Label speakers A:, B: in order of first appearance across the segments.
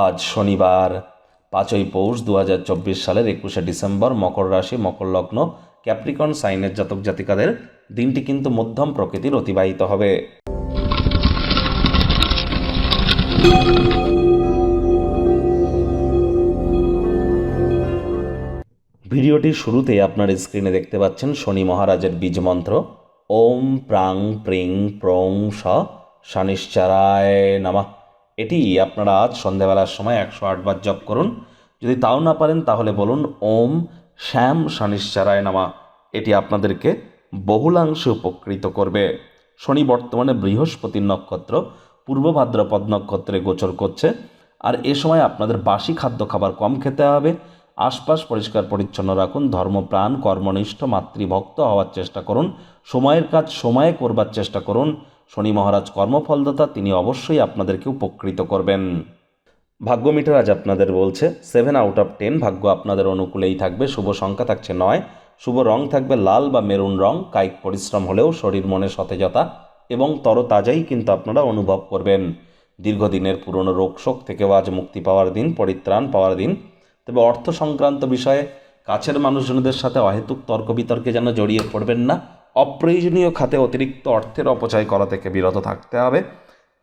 A: আজ শনিবার 5ই পৌষ 2024 সালের 21শে ডিসেম্বর, মকর রাশি, মকর লগ্ন, ক্যাপ্রিকর্ন সাইনের জাতক জাতিকাদের দিনটি কিন্তু মধ্যম প্রকৃতির অতিবাহিত হবে। ভিডিওটির শুরুতে আপনার স্ক্রিনে দেখতে পাচ্ছেন শনি মহারাজের বীজ মন্ত্র ওম প্রাং প্রিং প্রং স শনিশ্চরায় নমঃ। এটি আপনারা আজ সন্ধ্যাবেলার সময় 108 বার জপ করুন। যদি তাও না পারেন তাহলে বলুন ওম শ্যাম শনিশ্চরায় নমঃ। এটি আপনাদেরকে বহুলাংশে উপকৃত করবে। শনি বর্তমানে বৃহস্পতির নক্ষত্র পূর্ব ভাদ্রপদ নক্ষত্রে গোচর করছে, আর এ সময় আপনাদের বাসি খাদ্য খাবার কম খেতে হবে। আশপাশ পরিষ্কার পরিচ্ছন্ন রাখুন, ধর্মপ্রাণ, কর্মনিষ্ঠ, মাতৃভক্ত হওয়ার চেষ্টা করুন, সময়ের কাজ সময়ে করবার চেষ্টা করুন। শনি মহারাজ কর্মফলদাতা, তিনি অবশ্যই আপনাদেরকে উপকৃত করবেন। ভাগ্য মিটার আজ আপনাদের বলছে 7 আউট অফ 10, ভাগ্য আপনাদের অনুকূলেই থাকবে। শুভ সংখ্যা থাকছে 9, শুভ রং থাকবে লাল বা মেরুন রং। কায়িক পরিশ্রম হলেও শরীর মনে সতেজতা এবং তরতাজাই কিন্তু আপনারা অনুভব করবেন। দীর্ঘদিনের পুরনো রোগশোক থেকেও আজ মুক্তি পাওয়ার দিন, পরিত্রাণ পাওয়ার দিন। তবে অর্থ সংক্রান্ত বিষয়ে কাছের মানুষজনদের সাথে অহেতুক তর্ক বিতর্কে যেন জড়িয়ে পড়বেন না। অপ্রয়োজনীয় খাতে অতিরিক্ত অর্থের অপচয় করা থেকে বিরত থাকতে হবে।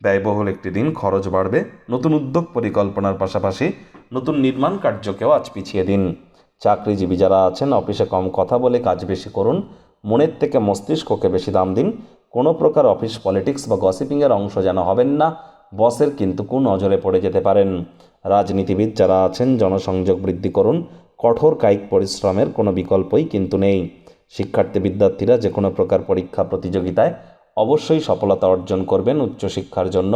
A: ব্যয়বহুল একটি দিন, খরচ বাড়বে। নতুন উদ্যোগ পরিকল্পনার পাশাপাশি নতুন নির্মাণ কার্যকেও আজ পিছিয়ে দিন। চাকরিজীবী যারা আছেন, অফিসে কম কথা বলে কাজ বেশি করুন। মনের থেকে মস্তিষ্ককে বেশি দাম দিন। কোনো প্রকার অফিস পলিটিক্স বা গসিপিংয়ের অংশ যেন হবেন না। বসের কিন্তু নজরে পড়ে যেতে পারেন। রাজনীতিবিদ যারা আছেন, জনসংযোগ বৃদ্ধি করুন। কঠোর কায়িক পরিশ্রমের কোনো বিকল্পই কিন্তু নেই। শিক্ষার্থী বিদ্যার্থীরা যে কোনো প্রকার পরীক্ষা প্রতিযোগিতায় অবশ্যই সফলতা অর্জন করবেন। উচ্চশিক্ষার জন্য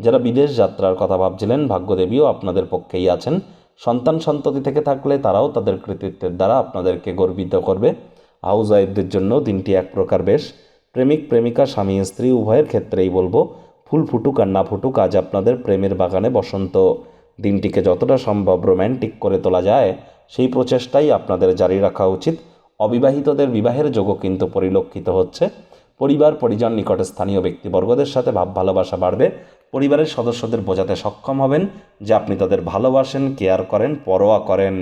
A: যারা বিদেশ যাত্রার কথা ভাবছিলেন, ভাগ্যদেবীও আপনাদের পক্ষেই আছেন। সন্তান সন্ততি থেকে থাকলে তারাও তাদের কৃতিত্বের দ্বারা আপনাদেরকে গর্বিত করবে। হাউস ওয়াইফদের জন্য দিনটি এক প্রকার বেশ। প্রেমিক প্রেমিকা, স্বামী স্ত্রী উভয়ের ক্ষেত্রেই বলবো, ফুল ফুটুক আর না ফুটুক, আজ আপনাদের প্রেমের বাগানে বসন্ত। দিনটিকে যতটা সম্ভব রোম্যান্টিক করে তোলা যায় সেই প্রচেষ্টাই আপনাদের জারি রাখা উচিত। অবিবাহিতদের বিবাহের যোগও কিন্তু পরিলক্ষিত হচ্ছে। পরিবার পরিজন, নিকটে স্থানীয় ব্যক্তিবর্গদের সাথে ভাব ভালোবাসা বাড়বে। পরিবারের সদস্যদের বোঝাতে সক্ষম হবেন যে আপনি তাদের ভালোবাসেন, কেয়ার করেন, পরোয়া করেন।